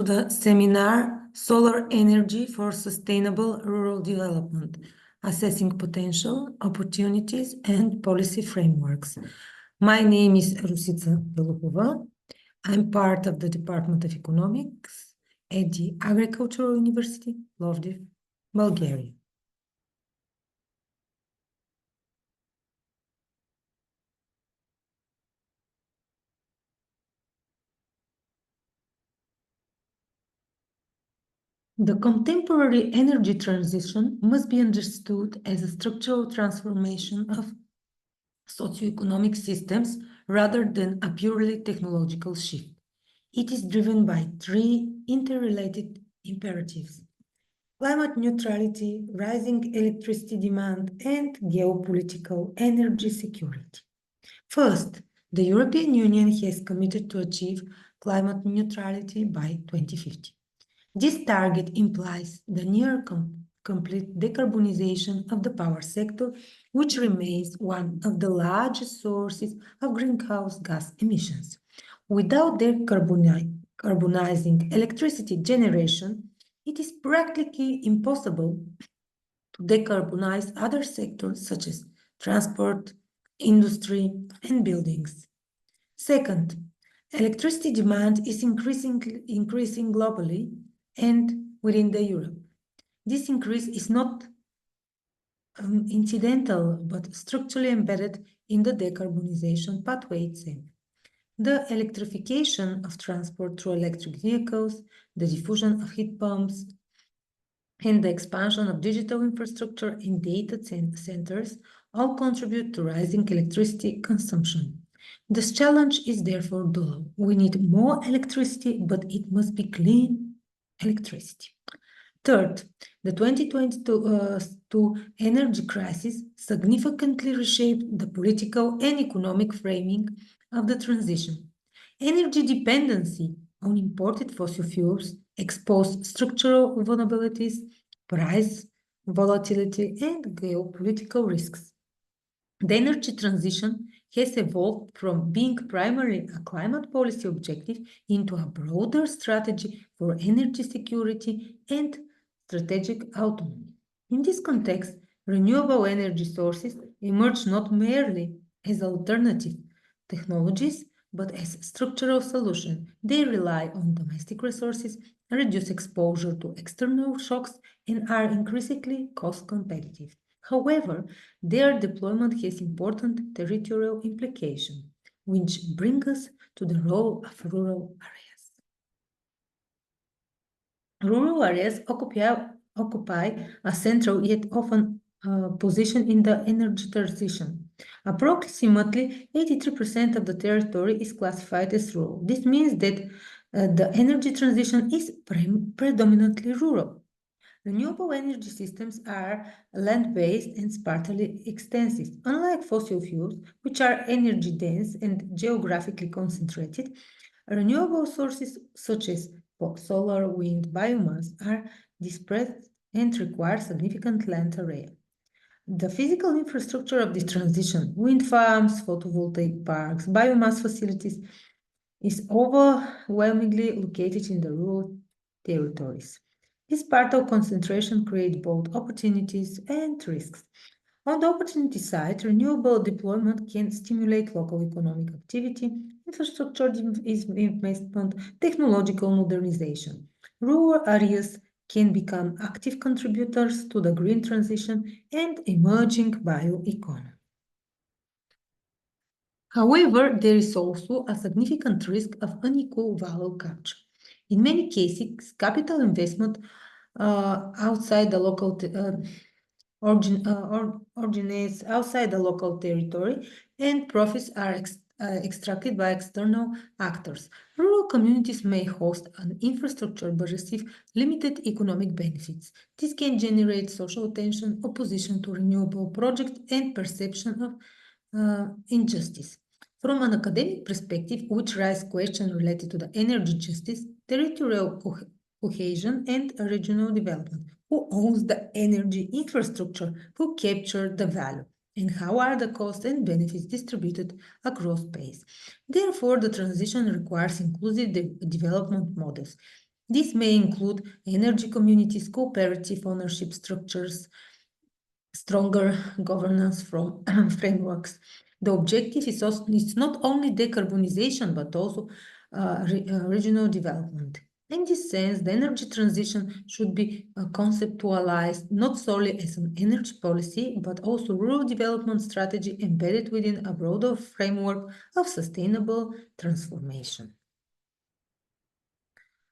The seminar Solar Energy for Sustainable Rural Development, Assessing Potential, Opportunities and Policy Frameworks. My name is Rositsa Beluhova. I'm part of the Department of Economics at the Agricultural University, Plovdiv, Bulgaria. The contemporary energy transition must be understood as a structural transformation of socioeconomic systems rather than a purely technological shift. It is driven by three interrelated imperatives: climate neutrality, rising electricity demand, and geopolitical energy security. First, the European Union has committed to achieve climate neutrality by 2050. This target implies the near complete decarbonization of the power sector, which remains one of the largest sources of greenhouse gas emissions. Without decarbonizing electricity generation, it is practically impossible to decarbonize other sectors such as transport, industry, and buildings. Second, electricity demand is increasing globally and within the Europe. This increase is not incidental, but structurally embedded in the decarbonization pathway itself. The electrification of transport through electric vehicles, the diffusion of heat pumps, and the expansion of digital infrastructure in data centers all contribute to rising electricity consumption. This challenge is therefore dual. We need more electricity, but it must be clean electricity. Third, the 2022 energy crisis significantly reshaped the political and economic framing of the transition. Energy dependency on imported fossil fuels exposed structural vulnerabilities, price volatility, and geopolitical risks. The energy transition has evolved from being primarily a climate policy objective into a broader strategy for energy security and strategic autonomy. In this context, renewable energy sources emerge not merely as alternative technologies, but as structural solutions. They rely on domestic resources, reduce exposure to external shocks, and are increasingly cost competitive. However, their deployment has important territorial implications, which bring us to the role of rural areas. Rural areas occupy a central yet often position in the energy transition. Approximately 83% of the territory is classified as rural. This means that the energy transition is predominantly rural. Renewable energy systems are land-based and sparsely extensive. Unlike fossil fuels, which are energy-dense and geographically concentrated, renewable sources such as solar, wind, biomass are dispersed and require significant land area. The physical infrastructure of this transition, wind farms, photovoltaic parks, biomass facilities, is overwhelmingly located in the rural territories. This part of concentration creates both opportunities and risks. On the opportunity side, renewable deployment can stimulate local economic activity, infrastructure investment, technological modernization. Rural areas can become active contributors to the green transition and emerging bioeconomy. However, there is also a significant risk of unequal value capture. In many cases, capital investment outside the local originates outside the local territory, and profits are extracted by external actors. Rural communities may host an infrastructure but receive limited economic benefits. This can generate social tension, opposition to renewable projects, and perception of injustice. From an academic perspective, which raises questions related to the energy justice, territorial cohesion, and regional development. Who owns the energy infrastructure? Who captures the value? And how are the costs and benefits distributed across space? Therefore, the transition requires inclusive development models. This may include energy communities, cooperative ownership structures, stronger governance from frameworks. The objective is also, it's not only decarbonization, but also regional development. In this sense, the energy transition should be conceptualized not solely as an energy policy, but also rural development strategy embedded within a broader framework of sustainable transformation.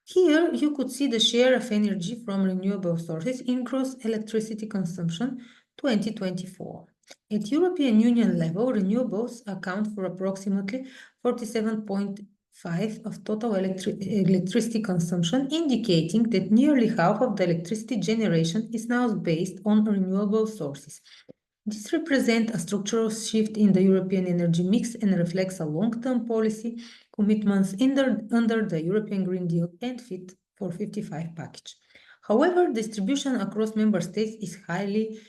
Here, you could see the share of energy from renewable sources in gross electricity consumption 2024. At European Union level, renewables account for approximately 47.5% of total electricity consumption, indicating that nearly half of the electricity generation is now based on renewable sources. This represents a structural shift in the European energy mix and reflects a long-term policy commitments under the European Green Deal and Fit for 55 package. However, distribution across member states is highly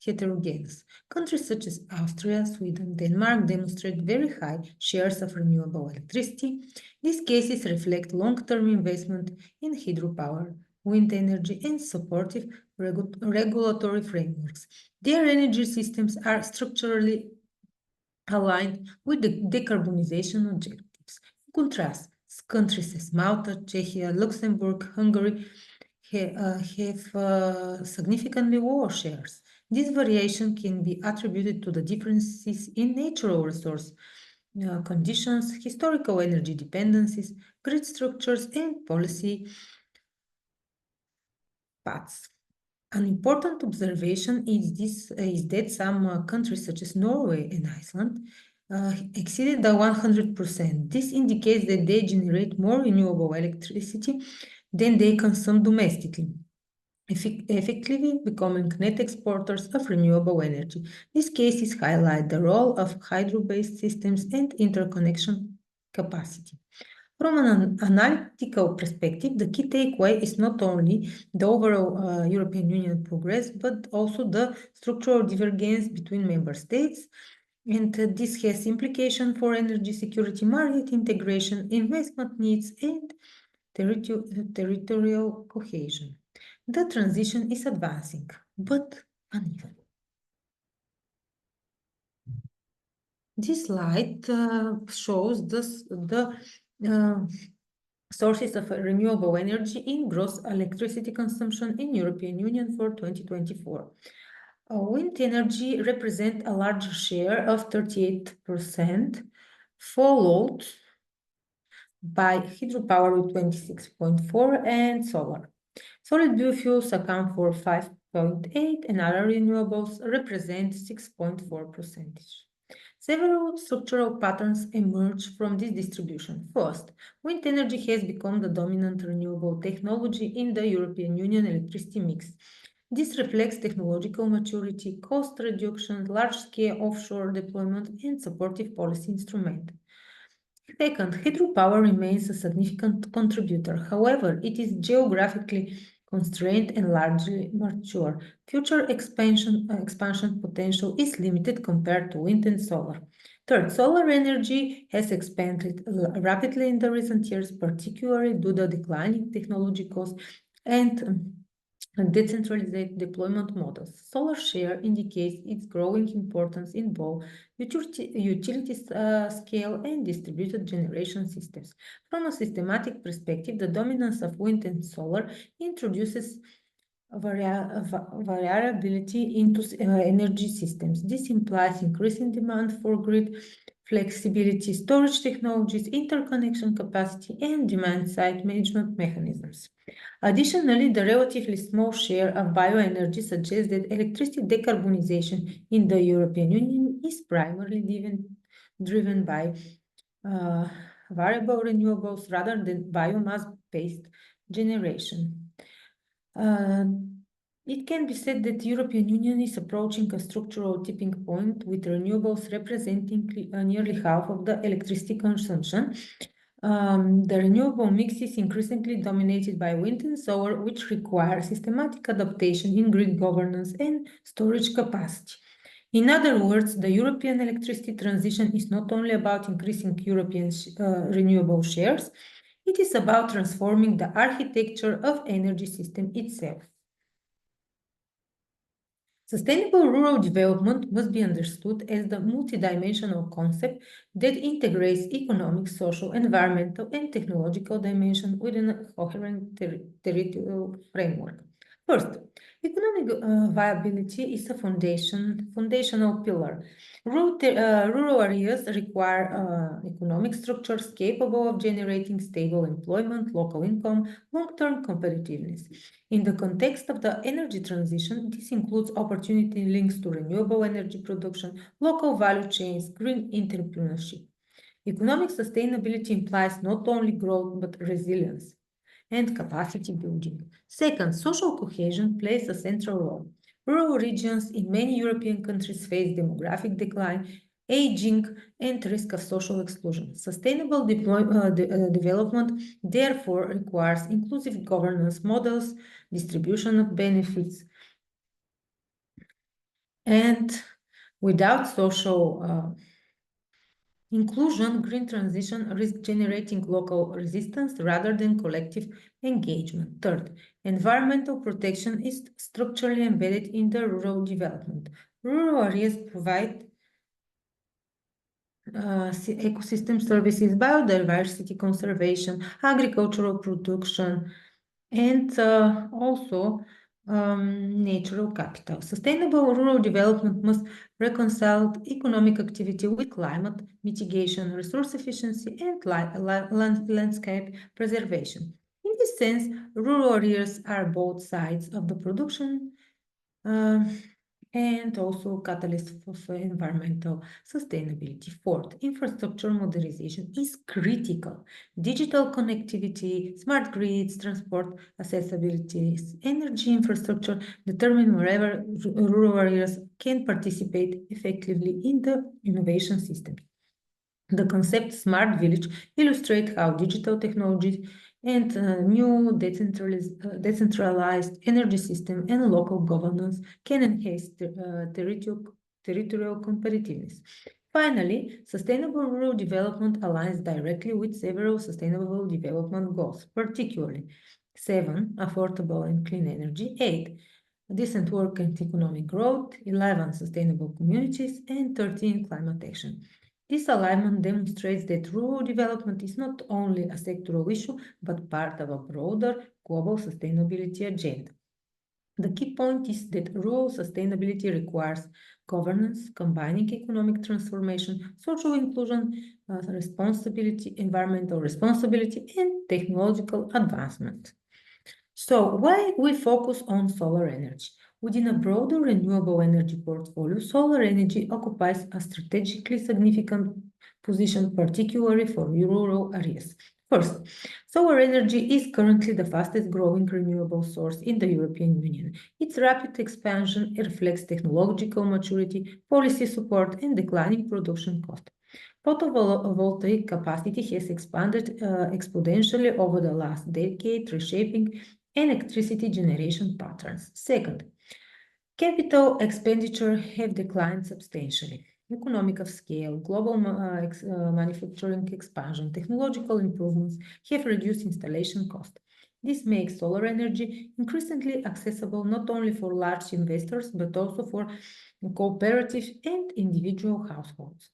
heterogeneous. Countries such as Austria, Sweden, Denmark demonstrate very high shares of renewable electricity. These cases reflect long-term investment in hydropower, wind energy, and supportive regulatory frameworks. Their energy systems are structurally aligned with the decarbonization objectives. In contrast, countries as Malta, Czechia, Luxembourg, Hungary have significantly lower shares. This variation can be attributed to the differences in natural resource conditions, historical energy dependencies, grid structures, and policy paths. An important observation is that some countries such as Norway and Iceland exceeded the 100%. This indicates that they generate more renewable electricity than they consume domestically, effectively becoming net exporters of renewable energy. These cases highlight the role of hydro-based systems and interconnection capacity. From an analytical perspective, the key takeaway is not only the overall European Union progress, but also the structural divergence between member states. And this has implications for energy security, market integration, investment needs, and territorial cohesion. The transition is advancing, but uneven. This slide shows the sources of renewable energy in gross electricity consumption in European Union for 2024. Wind energy represents a larger share of 38%, followed by hydropower with 26.4% and solar. Solid biofuels account for 5.8% and other renewables represent 6.4%. Several structural patterns emerge from this distribution. First, wind energy has become the dominant renewable technology in the European Union electricity mix. This reflects technological maturity, cost reduction, large-scale offshore deployment, and supportive policy instrument. Second, hydropower remains a significant contributor. However, it is geographically constrained and largely mature. Future expansion potential is limited compared to wind and solar. Third, solar energy has expanded rapidly in the recent years, particularly due to declining technology costs and decentralized deployment models. Solar share indicates its growing importance in both utility scale and distributed generation systems. From a systematic perspective, the dominance of wind and solar introduces variability into energy systems. This implies increasing demand for grid flexibility, storage technologies, interconnection capacity, and demand-side management mechanisms. Additionally, the relatively small share of bioenergy suggests that electricity decarbonization in the European Union is primarily driven by variable renewables rather than biomass-based generation. It can be said that the European Union is approaching a structural tipping point, with renewables representing nearly half of the electricity consumption. The renewable mix is increasingly dominated by wind and solar, which require systematic adaptation in grid governance and storage capacity. In other words, the European electricity transition is not only about increasing European renewable shares, It is about transforming the architecture of energy system itself. Sustainable rural development must be understood as the multidimensional concept that integrates economic, social, environmental, and technological dimensions within a coherent territorial framework. First, economic viability is a foundational pillar. Rural areas require economic structures capable of generating stable employment, local income, long-term competitiveness. In the context of the energy transition, this includes opportunity links to renewable energy production, local value chains, green entrepreneurship. Economic sustainability implies not only growth but resilience and capacity building. Second, social cohesion plays a central role. Rural regions in many European countries face demographic decline, aging, and risk of social exclusion. Sustainable development therefore requires inclusive governance models, distribution of benefits, and without social inclusion, green transition risks generating local resistance rather than collective engagement. Third, environmental protection is structurally embedded in the rural development. Rural areas provide ecosystem services, biodiversity conservation, agricultural production, and also natural capital. Sustainable rural development must reconcile economic activity with climate mitigation, resource efficiency, and landscape preservation. In this sense, rural areas are both sides of the production and also catalyst for environmental sustainability. Fourth, infrastructure modernization is critical. Digital connectivity, smart grids, transport accessibility, energy infrastructure determine wherever rural areas can participate effectively in the innovation system. The concept Smart Village illustrates how digital technologies and new decentralized energy system and local governance can enhance territorial competitiveness. Finally, sustainable rural development aligns directly with several sustainable development goals, particularly 7, affordable and clean energy, 8, decent work and economic growth, 11, sustainable communities, and 13, climate action. This alignment demonstrates that rural development is not only a sectoral issue, but part of a broader global sustainability agenda. The key point is that rural sustainability requires governance, combining economic transformation, social inclusion, responsibility, environmental responsibility, and technological advancement. So, why we focus on solar energy? Within a broader renewable energy portfolio, solar energy occupies a strategically significant position, particularly for rural areas. First, solar energy is currently the fastest growing renewable source in the European Union. Its rapid expansion reflects technological maturity, policy support, and declining production cost. Photovoltaic capacity has expanded exponentially over the last decade, reshaping electricity generation patterns. Second, capital expenditure have declined substantially. Economic of scale, global manufacturing expansion, technological improvements have reduced installation cost. This makes solar energy increasingly accessible not only for large investors, but also for cooperatives and individual households.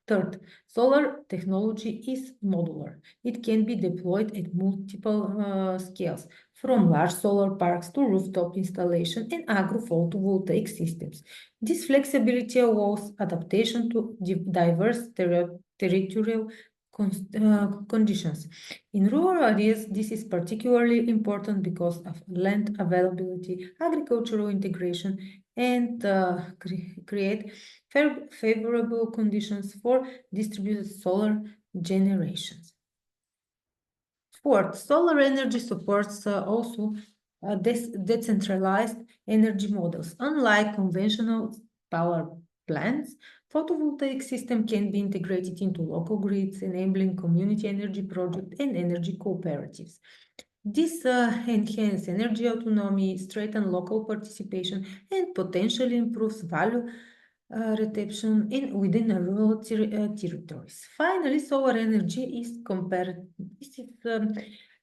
Third, solar technology is modular. It can be deployed at multiple scales, from large solar parks to rooftop installation and agro-photovoltaic systems. This flexibility allows adaptation to diverse territorial conditions. In rural areas, this is particularly important because of land availability, agricultural integration, and create favorable conditions for distributed solar generations. Fourth, solar energy supports also decentralized energy models. Unlike conventional power plants, photovoltaic system can be integrated into local grids, enabling community energy projects and energy cooperatives. This enhances energy autonomy, strengthens local participation, and potentially improves value reception within rural territories. Finally, solar energy is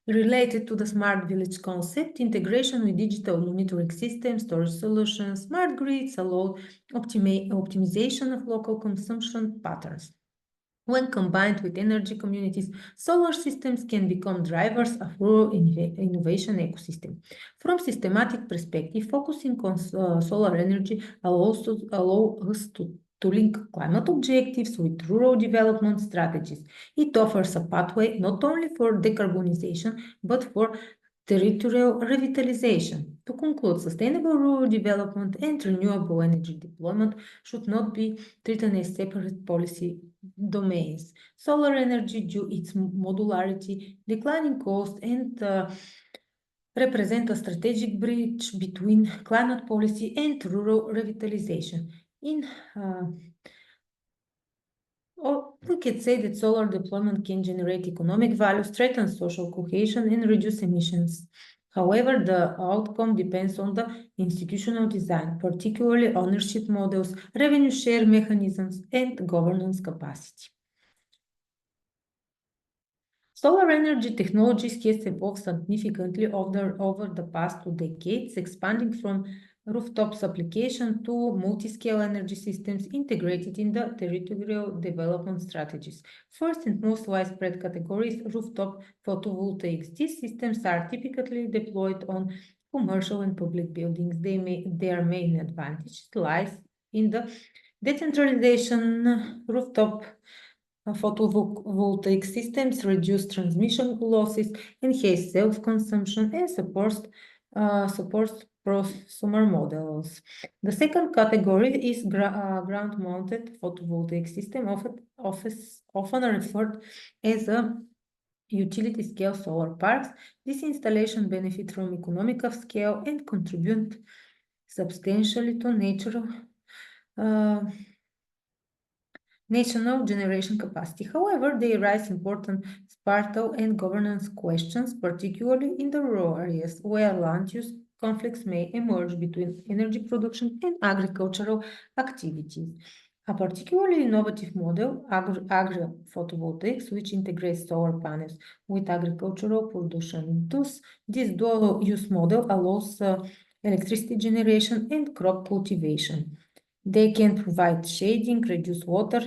related to the smart village concept. Integration with digital monitoring systems, storage solutions, smart grids allow optimization of local consumption patterns. When combined with energy communities, solar systems can become drivers of rural innovation ecosystem. From systematic perspective, focusing on solar energy allows us to link climate objectives with rural development strategies. It offers a pathway not only for decarbonization, but for territorial revitalization. To conclude, sustainable rural development and renewable energy deployment should not be treated as separate policy domains. Solar energy, due its modularity, declining cost, and represent a strategic bridge between climate policy and rural revitalization. We could say that solar deployment can generate economic value, strengthen social cohesion, and reduce emissions. However, the outcome depends on the institutional design, particularly ownership models, revenue share mechanisms, and governance capacity. Solar energy technologies has evolved significantly over the past 2 decades, expanding from rooftops application to multi-scale energy systems integrated in the territorial development strategies. First and most widespread category is rooftop photovoltaics. These systems are typically deployed on commercial and public buildings. Their main advantage lies in the decentralization. Rooftop photovoltaic systems reduce transmission losses, enhance self-consumption, and supports prosumer models. The second category is ground-mounted photovoltaic system, often referred as a utility-scale solar parks. This installation benefits from economic of scale and contribute substantially to national generation capacity. However, they raise important spatial and governance questions, particularly in the rural areas where land use conflicts may emerge between energy production and agricultural activities. A particularly innovative model, agri-photovoltaics, which integrates solar panels with agricultural production. Thus, this dual-use model allows electricity generation and crop cultivation. They can provide shading, reduce water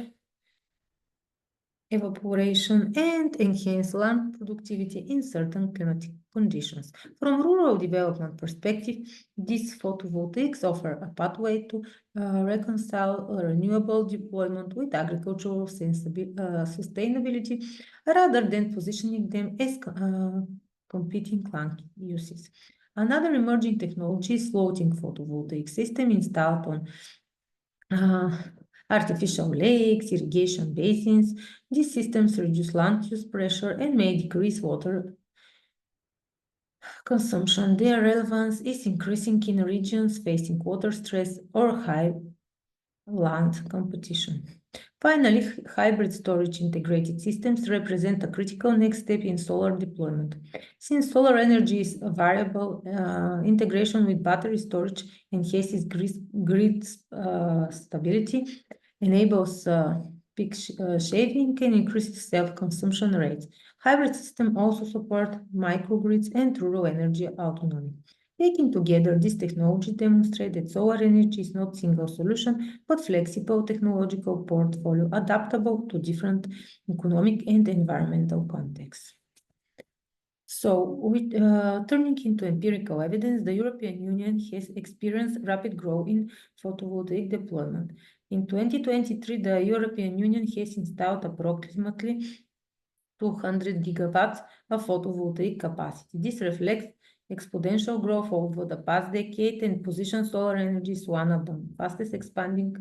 evaporation, and enhance land productivity in certain climatic conditions. From rural development perspective, these photovoltaics offer a pathway to reconcile renewable deployment with agricultural sustainability rather than positioning them as competing land uses. Another emerging technology is floating photovoltaic system installed on artificial lakes, irrigation basins. These systems reduce land use pressure and may decrease water consumption. Their relevance is increasing in regions facing water stress or high land competition. Finally, hybrid storage integrated systems represent a critical next step in solar deployment. Since solar energy is a variable, integration with battery storage enhances grid stability, enables peak shaving, and increases self-consumption rates. Hybrid systems also support microgrids and rural energy autonomy. Taken together, these technologies demonstrate that solar energy is not a single solution, but flexible technological portfolio adaptable to different economic and environmental contexts. So, turning into empirical evidence, the European Union has experienced rapid growth in photovoltaic deployment. In 2023, the European Union has installed approximately 200 gigawatts of photovoltaic capacity. This reflects exponential growth over the past decade and positions solar energy as one of the fastest expanding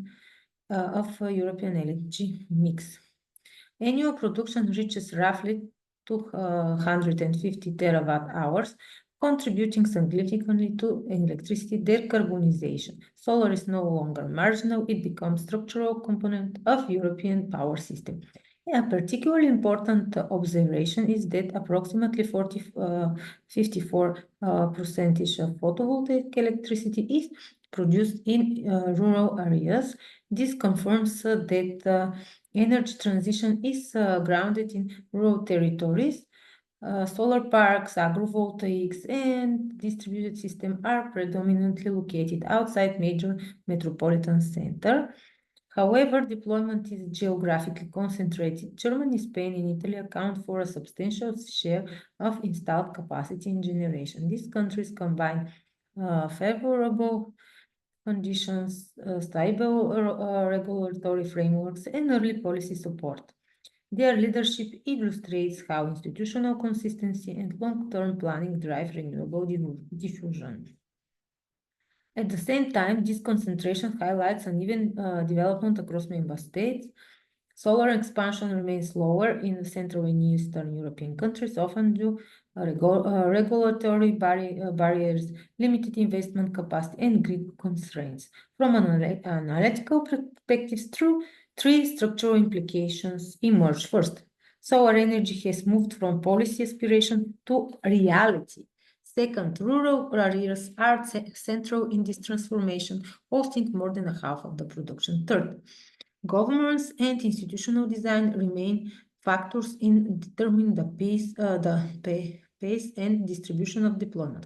of European energy mix. Annual production reaches roughly 250 terawatt hours, contributing significantly to electricity decarbonization. Solar is no longer marginal, it becomes structural component of European power system. A particularly important observation is that approximately 54% of photovoltaic electricity is produced in rural areas. This confirms that energy transition is grounded in rural territories. Solar parks, agrovoltaics, and distributed systems are predominantly located outside major metropolitan centers. However, deployment is geographically concentrated. Germany, Spain, and Italy account for a substantial share of installed capacity in generation. These countries combine favorable conditions, stable regulatory frameworks, and early policy support. Their leadership illustrates how institutional consistency and long-term planning drive renewable diffusion. At the same time, this concentration highlights uneven development across member states. Solar expansion remains slower in Central and Eastern European countries, often due to regulatory barriers, limited investment capacity, and grid constraints. From an analytical perspective, three structural implications emerge. First, solar energy has moved from policy aspiration to reality. Second, rural areas are central in this transformation, hosting more than a half of the production. Third, governments and institutional design remain factors in determining the pace and distribution of deployment.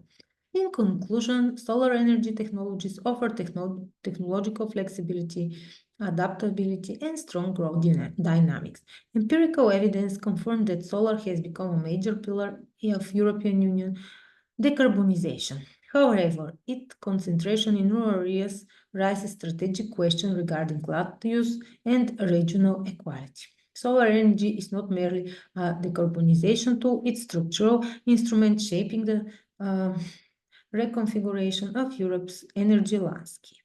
In conclusion, solar energy technologies offer technological flexibility, adaptability, and strong growth dynamics. Empirical evidence confirms that solar has become a major pillar of European Union decarbonization. However, its concentration in rural areas raises strategic questions regarding land use and regional equality. Solar energy is not merely a decarbonization tool, it's structural instrument shaping the reconfiguration of Europe's energy landscape.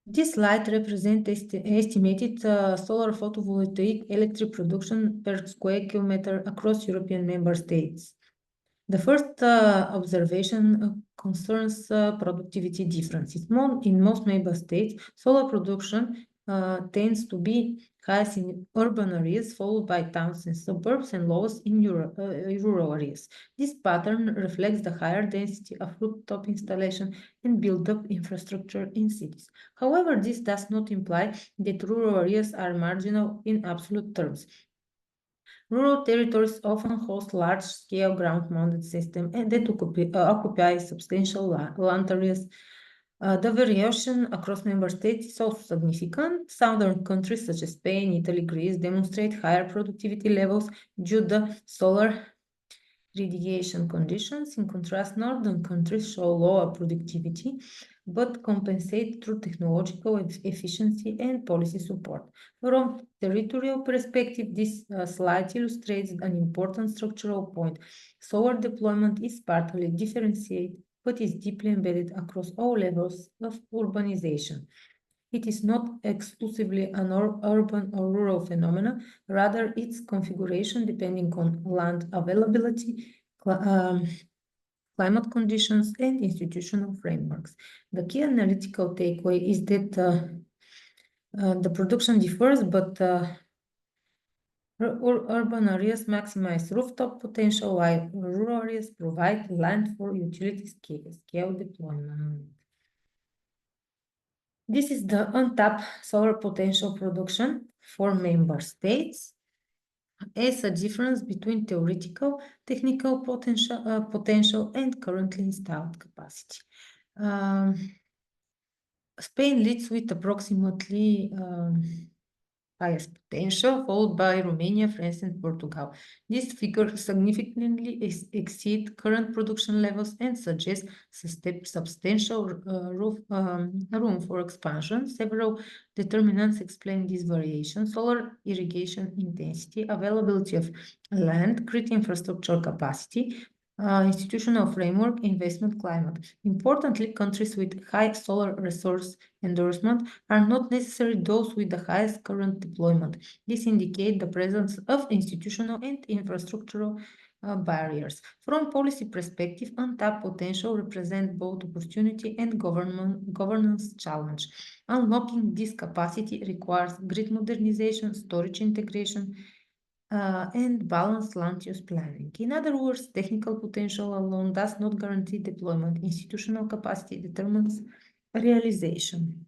This slide represents estimated solar photovoltaic electric production per square kilometer across European member states. The first observation concerns productivity differences. In most member states, solar production tends to be highest in urban areas, followed by towns and suburbs, and lowest in rural areas. This pattern reflects the higher density of rooftop installation and built-up infrastructure in cities. However, this does not imply that rural areas are marginal in absolute terms. Rural territories often host large-scale ground-mounted systems that occupy substantial land areas. The variation across member states is also significant. Southern countries such as Spain, Italy, Greece demonstrate higher productivity levels due to solar radiation conditions. In contrast, northern countries show lower productivity but compensate through technological efficiency and policy support. From territorial perspective, this slide illustrates an important structural point. Solar deployment is partly differentiated, but is deeply embedded across all levels of urbanization. It is not exclusively an urban or rural phenomenon, rather its configuration depending on land availability, climate conditions, and institutional frameworks. The key analytical takeaway is that the production differs, but urban areas maximize rooftop potential, while rural areas provide land for utility scale deployment. This is the untapped solar potential production for member states as a difference between theoretical, technical potential and currently installed capacity. Spain leads with approximately highest potential, followed by Romania, France, and Portugal. These figures significantly exceed current production levels and suggest substantial room for expansion. Several determinants explain this variation: solar irrigation intensity, availability of land, grid infrastructure capacity, institutional framework, investment climate. Importantly, countries with high solar resource endorsement are not necessarily those with the highest current deployment. This indicates the presence of institutional and infrastructural barriers. From policy perspective, untapped potential represents both opportunity and governance challenge. Unlocking this capacity requires grid modernization, storage integration, and balanced land use planning. In other words, technical potential alone does not guarantee deployment. Institutional capacity determines realization.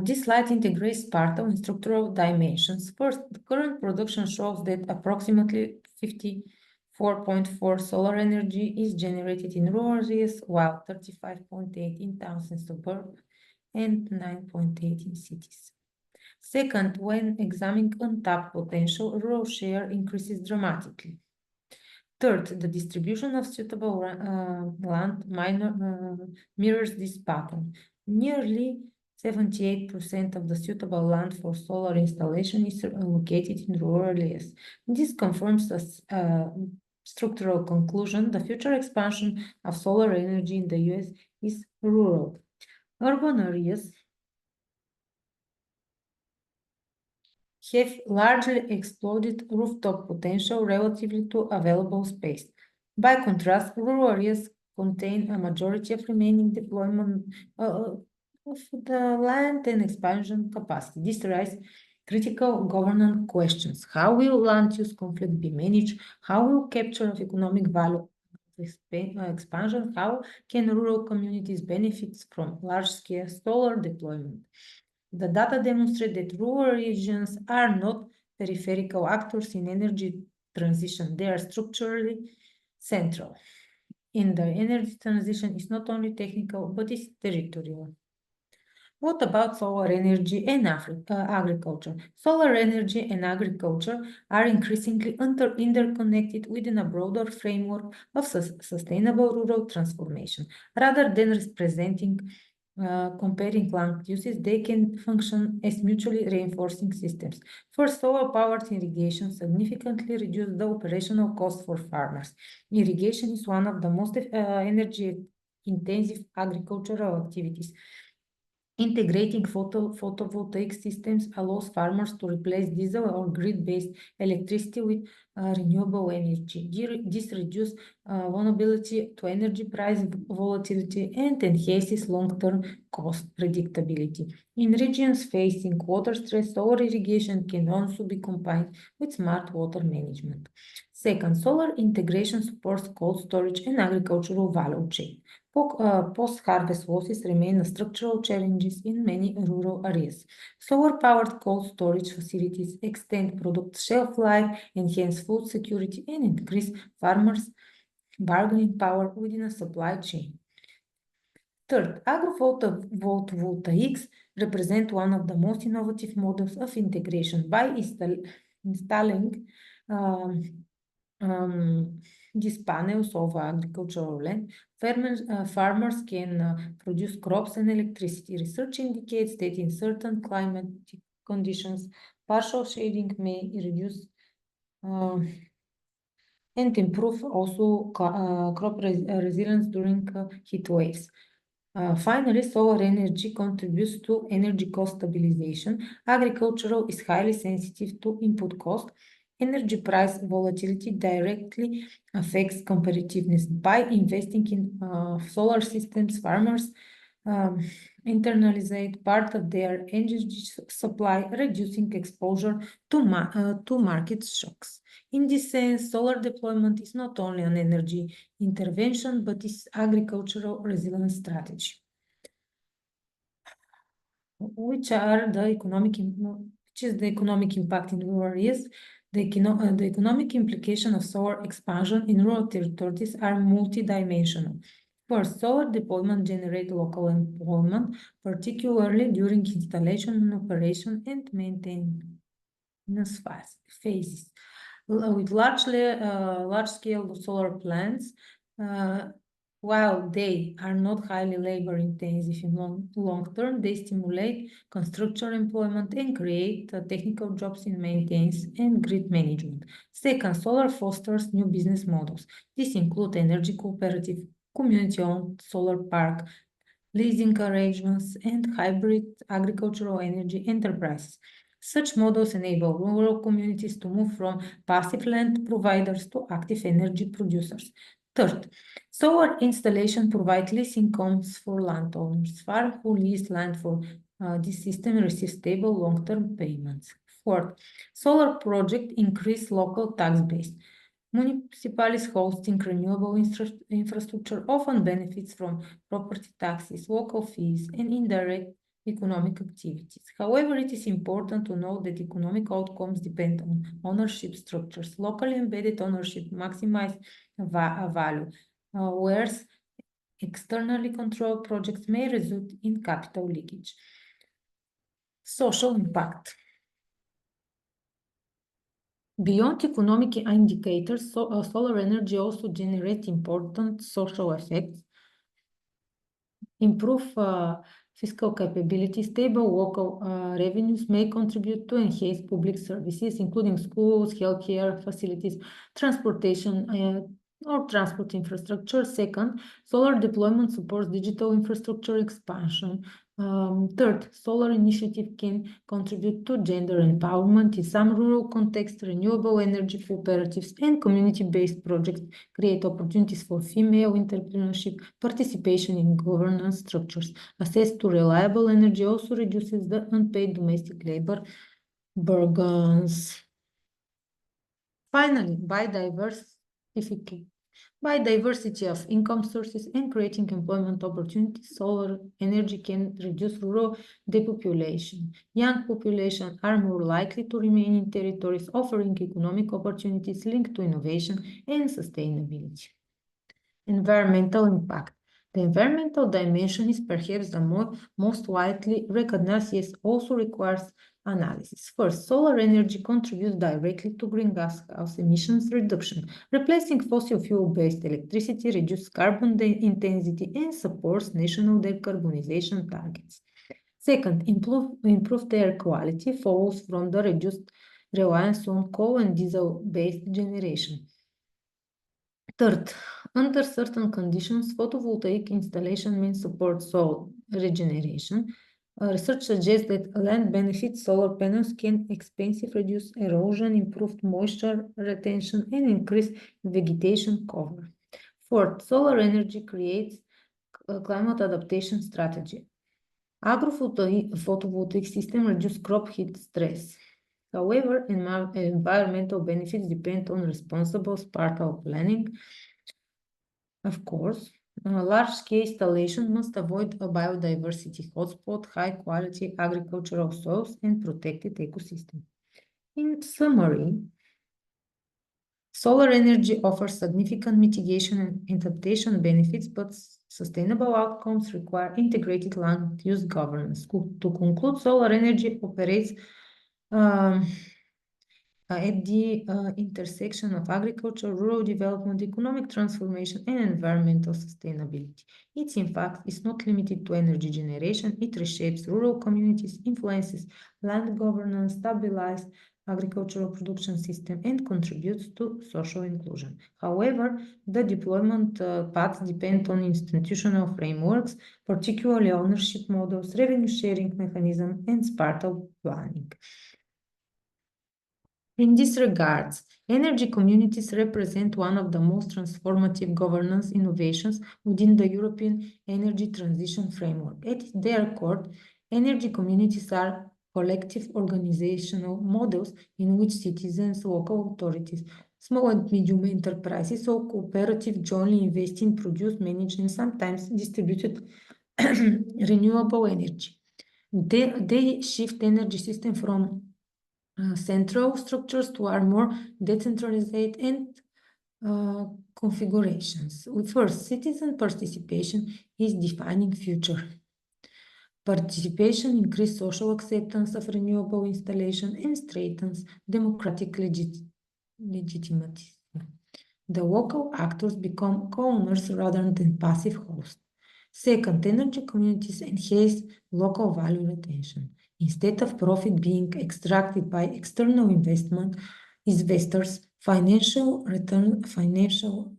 This slide integrates spatial and structural dimensions. First, the current production shows that approximately 54.4 solar energy is generated in rural areas, while 35.8 in towns and suburbs, and 9.8 in cities. Second, when examining untapped potential, rural share increases dramatically. Third, the distribution of suitable land mirrors this pattern. Nearly 78% of the suitable land for solar installation is located in rural areas. This confirms the structural conclusion: the future expansion of solar energy in the US is rural. Urban areas have largely exploited rooftop potential relatively to available space. By contrast, rural areas contain a majority of remaining deployment of the land and expansion capacity. This raises critical governance questions. How will land use conflict be managed? How will capture of economic value expansion? How can rural communities benefit from large-scale solar deployment? The data demonstrate that rural regions are not peripheral actors in energy transition. They are structurally central. And the energy transition is not only technical, but it's territorial. What about solar energy and agriculture? Solar energy and agriculture are increasingly interconnected within a broader framework of sustainable rural transformation. Rather than representing comparing land uses, they can function as mutually reinforcing systems. For solar-powered irrigation, significantly reduce the operational cost for farmers. Irrigation is one of the most energy-intensive agricultural activities. Integrating photovoltaic systems allows farmers to replace diesel or grid-based electricity with renewable energy. This reduces vulnerability to energy price volatility and enhances long-term cost predictability. In regions facing water stress, solar irrigation can also be combined with smart water management. Second, solar integration supports cold storage and agricultural value chain. Post-harvest losses remain structural challenges in many rural areas. Solar-powered cold storage facilities extend product shelf life, enhance food security, and increase farmers' bargaining power within a supply chain. Third, agrophotovoltaics represent one of the most innovative models of integration. By installing these panels of agricultural land, farmers can produce crops and electricity. Research indicates that in certain climatic conditions, partial shading may reduce and improve also crop resilience during heat waves. Finally, solar energy contributes to energy cost stabilization. Agricultural is highly sensitive to input cost. Energy price volatility directly affects competitiveness. By investing in solar systems, farmers internalize part of their energy supply, reducing exposure to market shocks. In this sense, solar deployment is not only an energy intervention, but is agricultural resilience strategy. Which is the economic impact in rural areas? The economic implication of solar expansion in rural territories are multidimensional. First, solar deployment generates local employment, particularly during installation and operation and maintenance phases. With large-scale solar plants, while they are not highly labor-intensive in long term, they stimulate construction employment and create technical jobs in maintenance and grid management. Second, solar fosters new business models. These include energy cooperative, community-owned solar park, leasing arrangements, and hybrid agricultural energy enterprises. Such models enable rural communities to move from passive land providers to active energy producers. Third, solar installation provide lease incomes for landowners. Farmers who lease land for this system receive stable long-term payments. Fourth, solar project increase local tax base. Municipalities hosting renewable infrastructure often benefits from property taxes, local fees, and indirect economic activities. However, it is important to note that economic outcomes depend on ownership structures. Locally embedded ownership maximize value, whereas externally controlled projects may result in capital leakage. Social impact. Beyond economic indicators, solar energy also generates important social effects. Improve fiscal capability, stable local revenues may contribute to enhance public services, including schools, healthcare facilities, transportation, or transport infrastructure. Second, solar deployment supports digital infrastructure expansion. Third, solar initiative can contribute to gender empowerment in some rural contexts. Renewable energy cooperatives and community-based projects create opportunities for female entrepreneurship, participation in governance structures. Access to reliable energy also reduces the unpaid domestic labor burdens. Finally, by diversity of income sources and creating employment opportunities, solar energy can reduce rural depopulation. Young populations are more likely to remain in territories offering economic opportunities linked to innovation and sustainability. Environmental impact. The environmental dimension is perhaps the most widely recognized, yet also requires analysis. First, solar energy contributes directly to greenhouse emissions reduction. Replacing fossil fuel-based electricity reduces carbon intensity and supports national decarbonization targets. Second, improved air quality follows from the reduced reliance on coal and diesel-based generation. Third, under certain conditions, photovoltaic installation may support soil regeneration. Research suggests that land benefits solar panels can expensive reduce erosion, improve moisture retention, and increase vegetation cover. Fourth, solar energy creates a climate adaptation strategy. Agro-photovoltaic system reduce crop heat stress. However, environmental benefits depend on responsible spatial planning. Of course, large-scale installation must avoid a biodiversity hotspot, high-quality agricultural soils, and protected ecosystem. In summary, solar energy offers significant mitigation and adaptation benefits, but sustainable outcomes require integrated land use governance. To conclude, solar energy operates at the intersection of agriculture, rural development, economic transformation, and environmental sustainability. Its impact is not limited to energy generation. It reshapes rural communities, influences land governance, stabilizes agricultural production system, and contributes to social inclusion. However, the deployment paths depend on institutional frameworks, particularly ownership models, revenue sharing mechanism, and spatial planning. In this regard, energy communities represent one of the most transformative governance innovations within the European energy transition framework. At their core, energy communities are collective organizational models in which citizens, local authorities, small and medium enterprises, or cooperatives jointly invest in, produce, manage, and sometimes distributed renewable energy. They shift energy system from central structures to our more decentralized and configurations. First, citizen participation is defining future. Participation increases social acceptance of renewable installation and strengthens democratic legitimacy. The local actors become co-owners rather than passive hosts. Second, energy communities enhance local value retention. Instead of profit being extracted by external investors, financial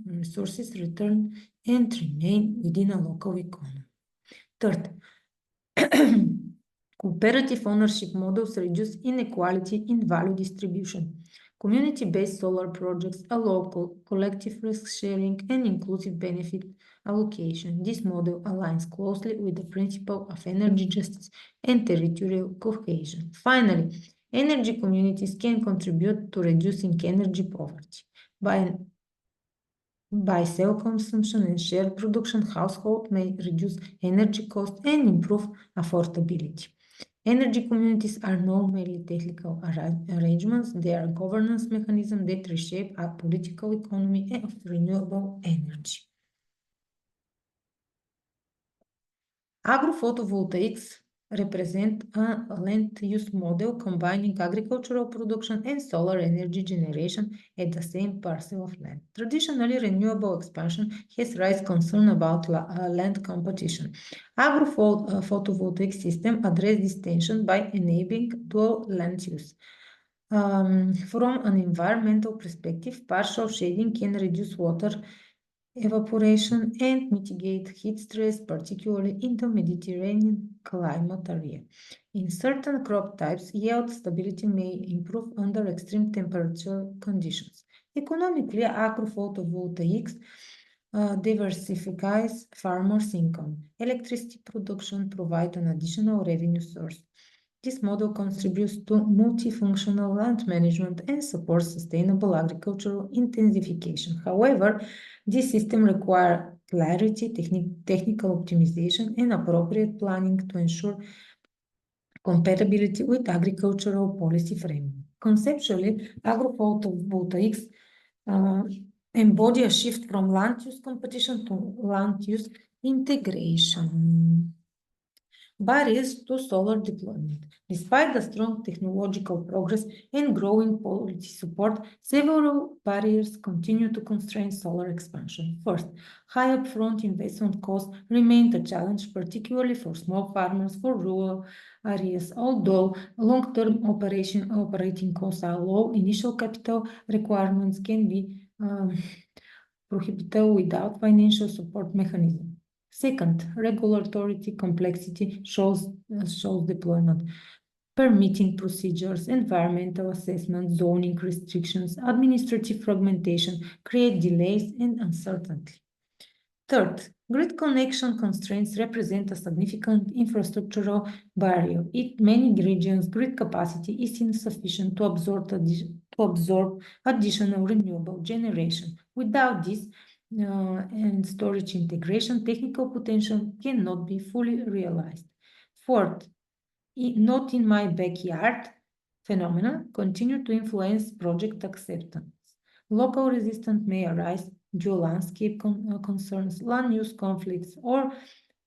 resources return and remain within a local economy. Third, cooperative ownership models reduce inequality in value distribution. Community-based solar projects allow collective risk sharing and inclusive benefit allocation. This model aligns closely with the principle of energy justice and territorial cohesion. Finally, Energy communities can contribute to reducing energy poverty. By self-consumption and shared production, households may reduce energy costs and improve affordability. Energy communities are not merely technical arrangements, they are governance mechanisms that reshape our political economy of renewable energy. Agrophotovoltaics represent a land-use model combining agricultural production and solar energy generation at the same parcel of land. Traditionally, renewable expansion has raised concern about land competition. Agrophotovoltaic system address this tension by enabling dual land use. From an environmental perspective, partial shading can reduce water evaporation and mitigate heat stress, particularly in the Mediterranean climate area. In certain crop types, yield stability may improve under extreme temperature conditions. Economically, agrophotovoltaics diversifies farmers' income. Electricity production provides an additional revenue source. This model contributes to multifunctional land management and supports sustainable agricultural intensification. However, this system requires clarity, technical optimization, and appropriate planning to ensure compatibility with agricultural policy framework. Conceptually, agrophotovoltaics embody a shift from land use competition to land use integration. Barriers to solar deployment. Despite the strong technological progress and growing policy support, several barriers continue to constrain solar expansion. First, high upfront investment costs remain a challenge, particularly for small farmers for rural areas. Although long-term operating costs are low, initial capital requirements can be prohibitive without financial support mechanism. Second, regulatory complexity shows deployment. Permitting procedures, environmental assessment, zoning restrictions, administrative fragmentation create delays and uncertainty. Third, grid connection constraints represent a significant infrastructural barrier. In many regions, grid capacity is insufficient to absorb additional renewable generation. Without this, and storage integration, technical potential cannot be fully realized. Fourth, not in my backyard phenomena continue to influence project acceptance. Local resistance may arise due to landscape concerns, land use conflicts, or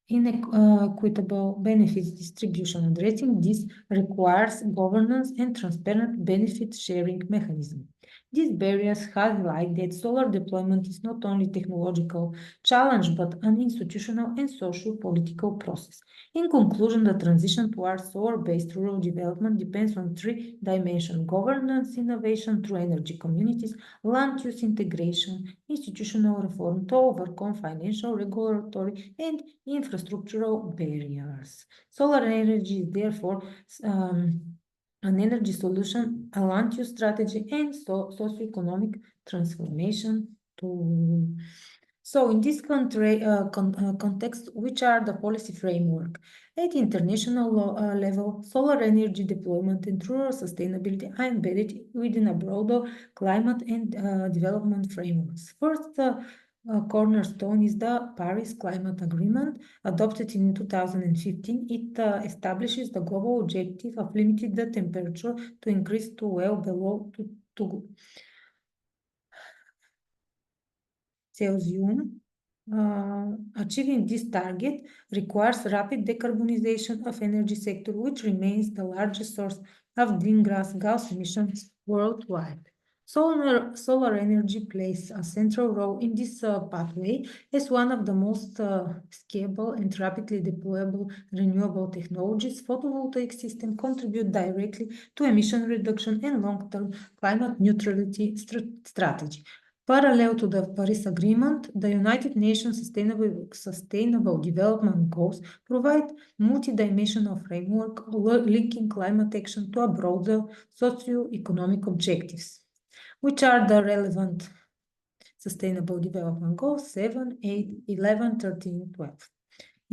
inequitable benefits distribution. Addressing this requires governance and transparent benefit sharing mechanism. These barriers highlight that solar deployment is not only a technological challenge, but an institutional and social political process. In conclusion, the transition towards solar-based rural development depends on three dimensions: governance, innovation through energy communities, land use integration, institutional reform to overcome financial, regulatory, and infrastructural barriers. Solar energy is therefore an energy solution, a land use strategy, and socioeconomic transformation tool. So in this context, which are the policy framework? At international level, solar energy deployment and rural sustainability are embedded within a broader climate and development frameworks. First, cornerstone is the Paris Climate Agreement, adopted in 2015. It establishes the global objective of limiting the temperature to increase to well below 2 Celsius. Achieving this target requires rapid decarbonization of energy sector, which remains the largest source of greenhouse gas emissions worldwide. Solar energy plays a central role in this pathway as one of the most scalable and rapidly deployable renewable technologies. Photovoltaic systems contribute directly to emission reduction and long-term climate neutrality strategy. Parallel to the Paris Agreement, the United Nations Sustainable Development Goals provide multidimensional framework linking climate action to a broader socio-economic objectives, which are the relevant Sustainable Development Goals 7, 8, 11, 13, 12.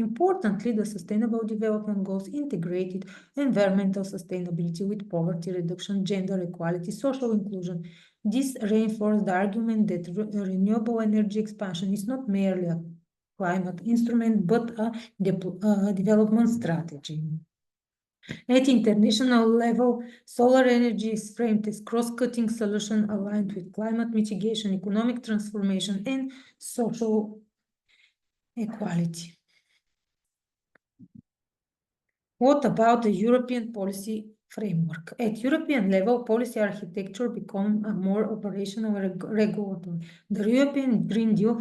Importantly, the Sustainable Development Goals integrated environmental sustainability with poverty reduction, gender equality, social inclusion. This reinforced the argument that renewable energy expansion is not merely a climate instrument, but a development strategy. At international level, solar energy is framed as cross-cutting solution aligned with climate mitigation, economic transformation, and social equality. What about the European policy framework? At European level, policy architecture become a more operational regulatory. The European Green Deal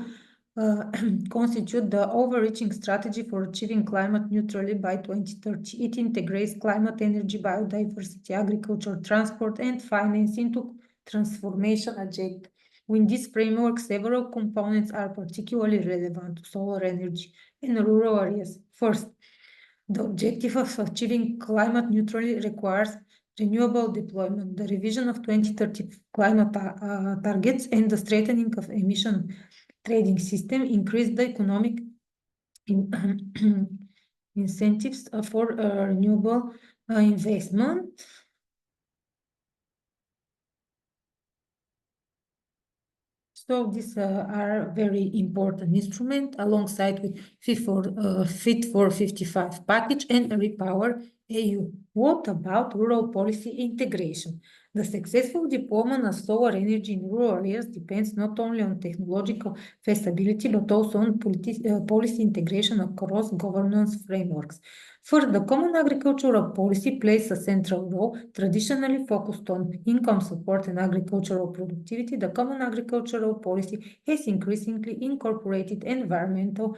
constitute the overreaching strategy for achieving climate neutrality by 2030. It integrates climate, energy, biodiversity, agriculture, transport, and finance into transformation agenda. In this framework, several components are particularly relevant to solar energy in rural areas. First, the objective of achieving climate neutrality requires renewable deployment. The revision of 2030 climate targets and the strengthening of emission trading system increased the economic incentives for renewable investment. So these are very important instruments alongside with Fit for 55 package and Repower EU. What about rural policy integration? The successful deployment of solar energy in rural areas depends not only on technological feasibility, but also on policy integration across governance frameworks. First, the common agricultural policy plays a central role, traditionally focused on income support and agricultural productivity. The common agricultural policy has increasingly incorporated environmental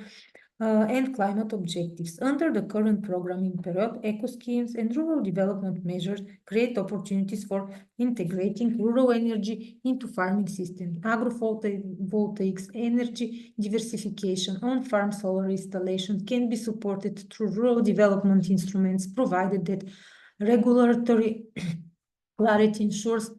and climate objectives. Under the current programming period, eco schemes and rural development measures create opportunities for integrating rural energy into farming systems. Agrovoltaics, energy diversification, on-farm solar installations can be supported through rural development instruments, provided that regulatory clarity ensures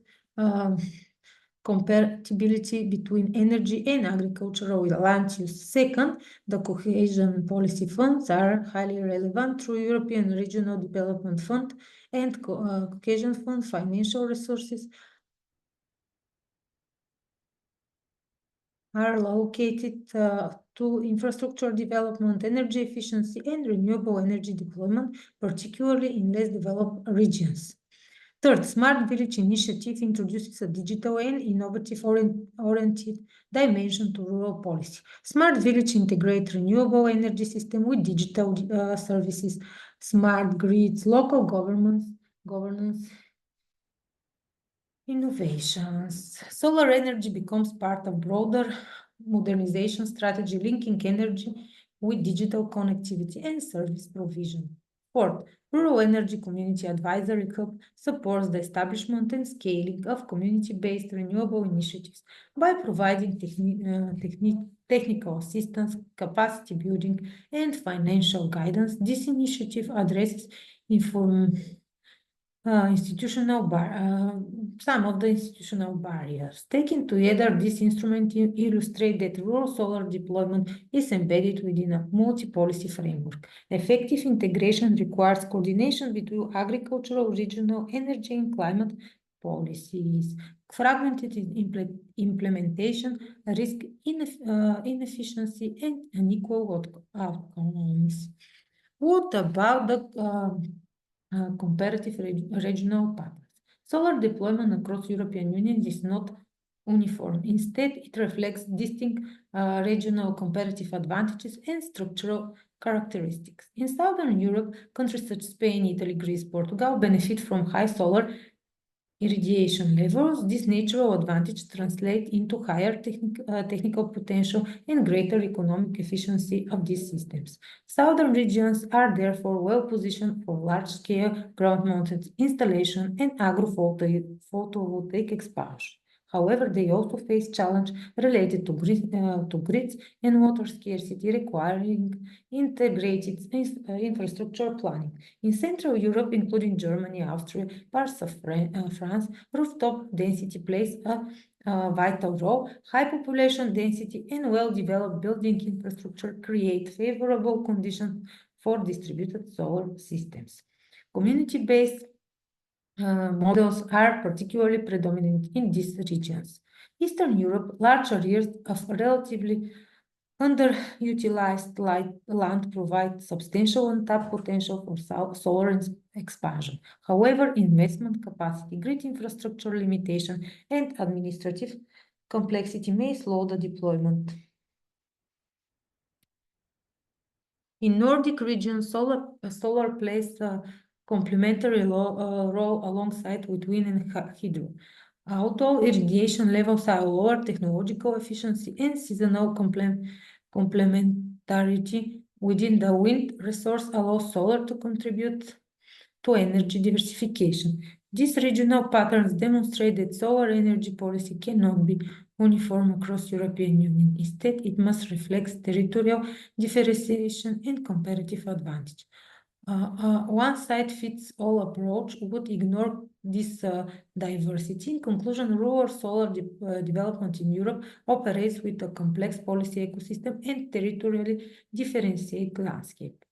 compatibility between energy and agricultural land use. Second, the cohesion policy funds are highly relevant through European Regional Development Fund and cohesion fund financial resources are allocated to infrastructure development, energy efficiency, and renewable energy deployment, particularly in less developed regions. Third, Smart Village Initiative introduces a digital and innovative-oriented dimension to rural policy. Smart Village integrates renewable energy system with digital services, smart grids, local governance, innovations. Solar energy becomes part of broader modernization strategy, linking energy with digital connectivity and service provision. Fourth, Rural Energy Community Advisory Hub supports the establishment and scaling of community-based renewable initiatives by providing technical assistance, capacity building, and financial guidance. This initiative addresses some of the institutional barriers. Taken together, this instrument illustrates that rural solar deployment is embedded within a multi-policy framework. Effective integration requires coordination between agricultural, regional, energy, and climate policies. Fragmented implementation risk inefficiency and unequal outcomes. What about the comparative regional patterns? Solar deployment across European Union is not uniform. Instead, it reflects distinct regional comparative advantages and structural characteristics. In Southern Europe, countries such as Spain, Italy, Greece, Portugal benefit from high solar irradiation levels. This natural advantage translates into higher technical potential and greater economic efficiency of these systems. Southern regions are therefore well positioned for large-scale ground-mounted installation and agro-photovoltaic expansion. However, they also face challenges related to grids and water scarcity, requiring integrated infrastructure planning. In Central Europe, including Germany, Austria, parts of France, rooftop density plays a vital role. High population density and well-developed building infrastructure create favorable conditions for distributed solar systems. Community-based models are particularly predominant in these regions. Eastern Europe, large areas of relatively underutilized land provide substantial untapped potential for solar expansion. However, investment capacity, grid infrastructure limitation, and administrative complexity may slow the deployment. In Nordic regions, solar plays a complementary role alongside with wind and hydro. Although irrigation levels are lower, technological efficiency and seasonal complementarity within the wind resource allows solar to contribute to energy diversification. These regional patterns demonstrate that solar energy policy cannot be uniform across European Union. Instead, it must reflect territorial differentiation and comparative advantage. One-size-fits-all approach would ignore this diversity. In conclusion, rural solar development in Europe operates with a complex policy ecosystem and territorially differentiated landscape.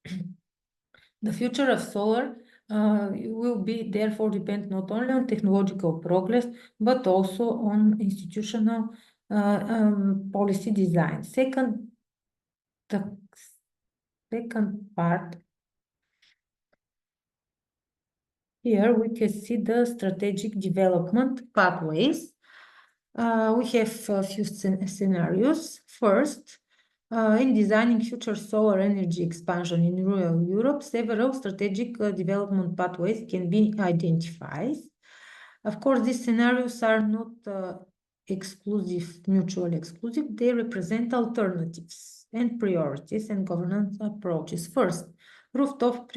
The future of solar will be therefore depend not only on technological progress, but also on institutional policy design. The second part, here we can see the strategic development pathways. We have a few scenarios. First, in designing future solar energy expansion in rural Europe, several strategic development pathways can be identified. Of course, these scenarios are not mutually exclusive. They represent alternatives and priorities and governance approaches. First, rooftop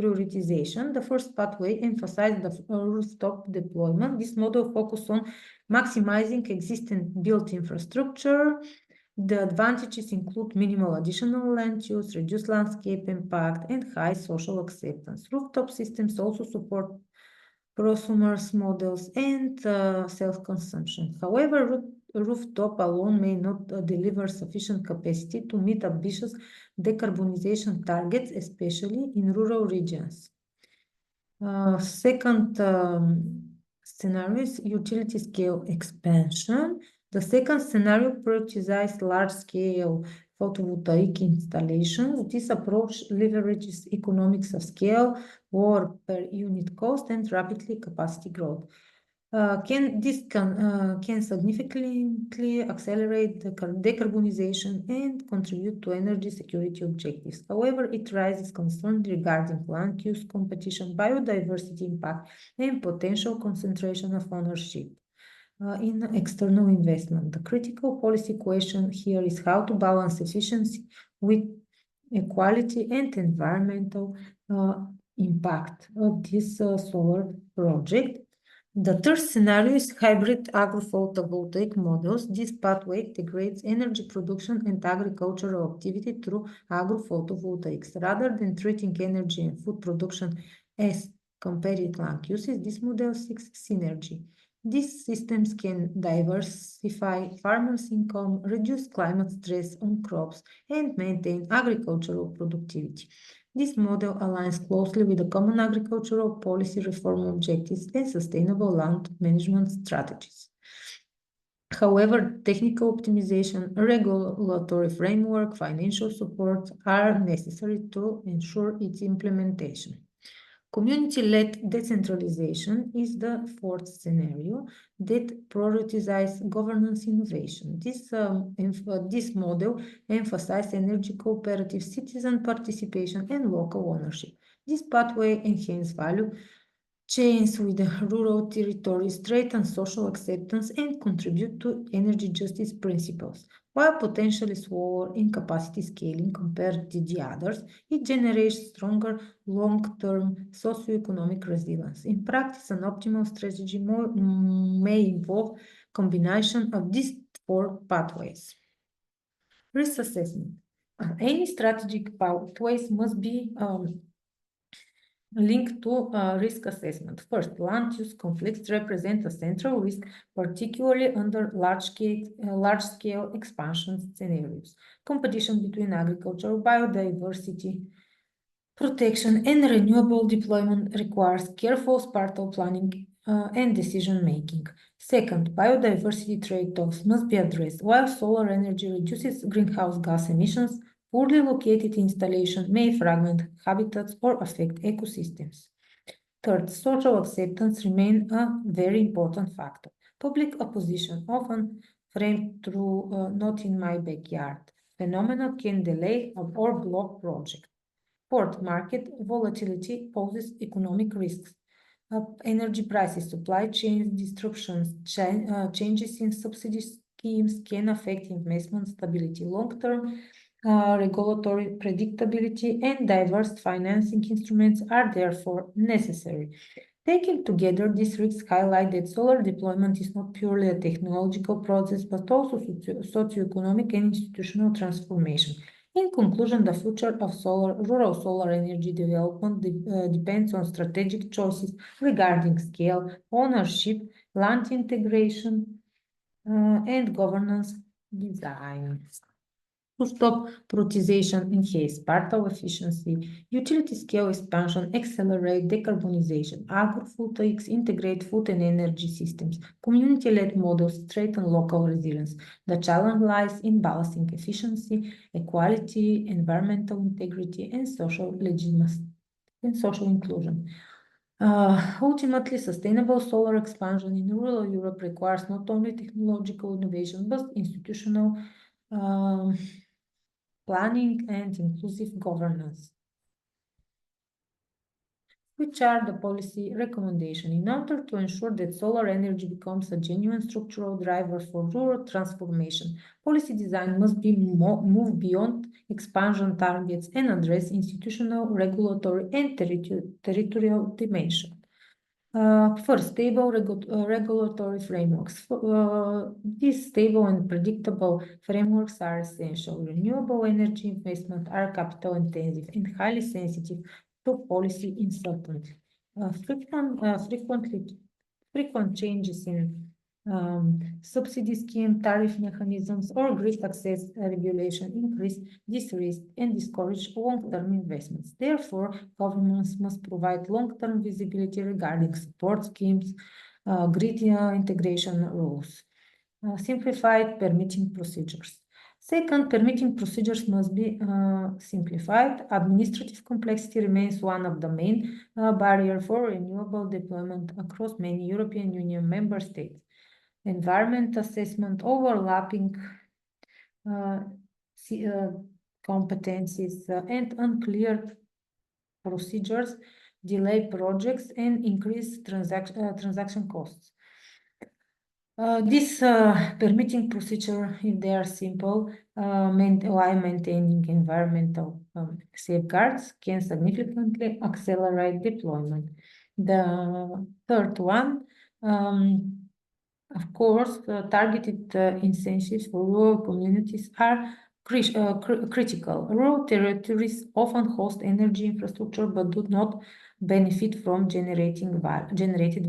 prioritization. The first pathway emphasizes the rooftop deployment. This model focuses on maximizing existing built infrastructure. The advantages include minimal additional land use, reduced landscape impact, and high social acceptance. Rooftop systems also support prosumer models and self-consumption. However, rooftop alone may not deliver sufficient capacity to meet ambitious decarbonization targets, especially in rural regions. Second scenario is utility scale expansion. The second scenario prioritizes large-scale photovoltaic installations. This approach leverages economics of scale, lower per unit cost, and rapidly capacity growth. This can significantly accelerate the decarbonization and contribute to energy security objectives. However, it raises concerns regarding land use competition, biodiversity impact, and potential concentration of ownership in external investment. The critical policy question here is how to balance efficiency with equality and environmental impact of this solar project. The third scenario is hybrid agrophotovoltaic models. This pathway integrates energy production and agricultural activity through agrophotovoltaics. Rather than treating energy and food production as competitive land uses, this model seeks synergy. These systems can diversify farmers' income, reduce climate stress on crops, and maintain agricultural productivity. This model aligns closely with the common agricultural policy reform objectives and sustainable land management strategies. However, technical optimization, regulatory framework, financial support are necessary to ensure its implementation. Community-led decentralization is the fourth scenario that prioritizes governance innovation. This model emphasizes energy cooperative, citizen participation, and local ownership. This pathway enhances value chains with rural territories, strengthen social acceptance, and contribute to energy justice principles. While potentially slower in capacity scaling compared to the others, it generates stronger long-term socioeconomic resilience. In practice, an optimal strategy may involve combination of these four pathways. Risk assessment. Any strategic pathways must be linked to risk assessment. First, land use conflicts represent a central risk, particularly under large-scale expansion scenarios. Competition between agriculture, biodiversity, protection, and renewable deployment requires careful spatial planning and decision-making. Second, biodiversity trade-offs must be addressed. While solar energy reduces greenhouse gas emissions, poorly located installation may fragment habitats or affect ecosystems. Third, social acceptance remains a very important factor. Public opposition, often framed through "not in my backyard" phenomena, can delay or block projects. Fourth, market volatility poses economic risks. Energy prices, supply chain disruptions, changes in subsidy schemes can affect investment stability. Long-term regulatory predictability and diverse financing instruments are therefore necessary. Taken together, these risks highlight that solar deployment is not purely a technological process, but also socioeconomic and institutional transformation. In conclusion, the future of rural solar energy development depends on strategic choices regarding scale, ownership, land integration, and governance design. To stop privatization, enhance partial efficiency, utility scale expansion, accelerate decarbonization, agro-voltaics integrate food and energy systems, community-led models strengthen local resilience. The challenge lies in balancing efficiency, equality, environmental integrity, and social legitimacy and social inclusion. Ultimately, sustainable solar expansion in rural Europe requires not only technological innovation, but institutional planning and inclusive governance. Which are the policy recommendations? In order to ensure that solar energy becomes a genuine structural driver for rural transformation, policy design must be move beyond expansion targets and address institutional, regulatory, and territorial dimension. First, stable regulatory frameworks. These stable and predictable frameworks are essential. Renewable energy investment are capital intensive and highly sensitive to policy uncertainty. Frequent changes in subsidy scheme, tariff mechanisms, or grid access regulation increase this risk and discourage long-term investments. Therefore, governments must provide long-term visibility regarding support schemes, grid integration rules. Simplified permitting procedures. Second, permitting procedures must be simplified. Administrative complexity remains one of the main barriers for renewable deployment across many European Union member states. Environment assessment, overlapping competencies, and unclear procedures delay projects and increase transaction costs. This permitting procedure, if they are simple, while maintaining environmental safeguards, can significantly accelerate deployment. The third one, of course, targeted incentives for rural communities are critical. Rural territories often host energy infrastructure but do not benefit from generated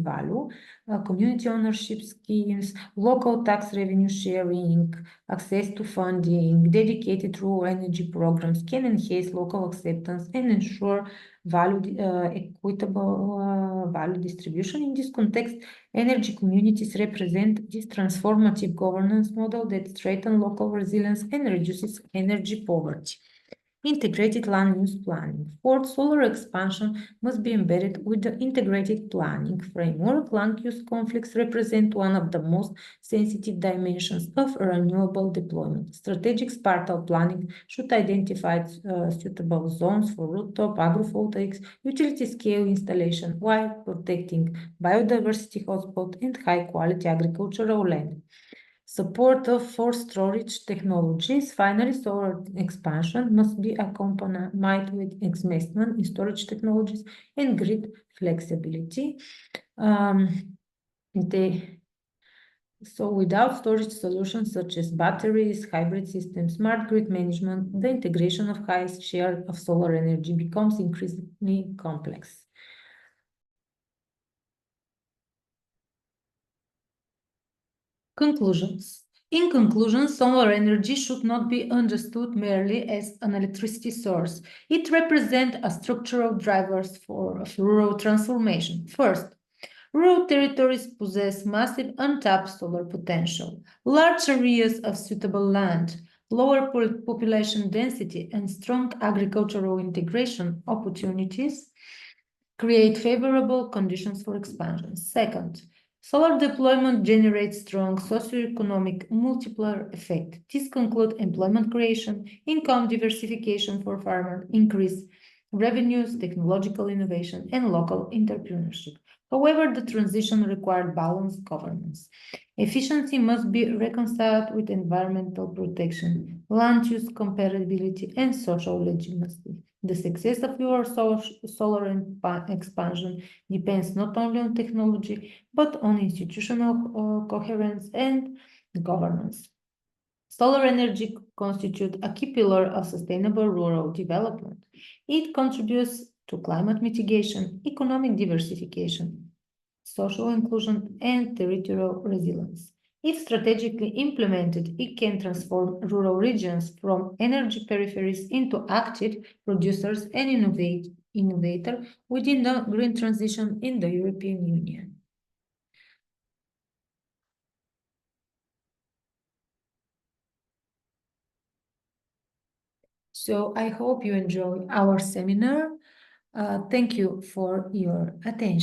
value. Community ownership schemes, local tax revenue sharing, access to funding, dedicated rural energy programs can enhance local acceptance and ensure equitable value distribution. In this context, energy communities represent this transformative governance model that strengthens local resilience and reduces energy poverty. Integrated land use planning. Fourth, solar expansion must be embedded with the integrated planning framework. Land use conflicts represent one of the most sensitive dimensions of renewable deployment. Strategic spatial planning should identify suitable zones for rooftop agrivoltaics, utility scale installation, while protecting biodiversity hotspots and high-quality agricultural land. Support for storage technologies. Finally, solar expansion must be accompanied with investment in storage technologies and grid flexibility. So without storage solutions such as batteries, hybrid systems, smart grid management, the integration of high share of solar energy becomes increasingly complex. Conclusions. In conclusion, solar energy should not be understood merely as an electricity source. It represents a structural drivers for rural transformation. First, rural territories possess massive untapped solar potential, large areas of suitable land, lower population density, and strong agricultural integration opportunities create favorable conditions for expansion. Second, solar deployment generates strong socioeconomic multiplier effect. This includes employment creation, income diversification for farmers, increased revenues, technological innovation, and local entrepreneurship. However, the transition required balanced governance. Efficiency must be reconciled with environmental protection, land use compatibility, and social legitimacy. The success of your solar expansion depends not only on technology, but on institutional coherence and governance. Solar energy constitutes a key pillar of sustainable rural development. It contributes to climate mitigation, economic diversification, social inclusion, and territorial resilience. If strategically implemented, it can transform rural regions from energy peripheries into active producers and innovator within the green transition in the European Union. So I hope you enjoy our seminar. Thank you for your attention.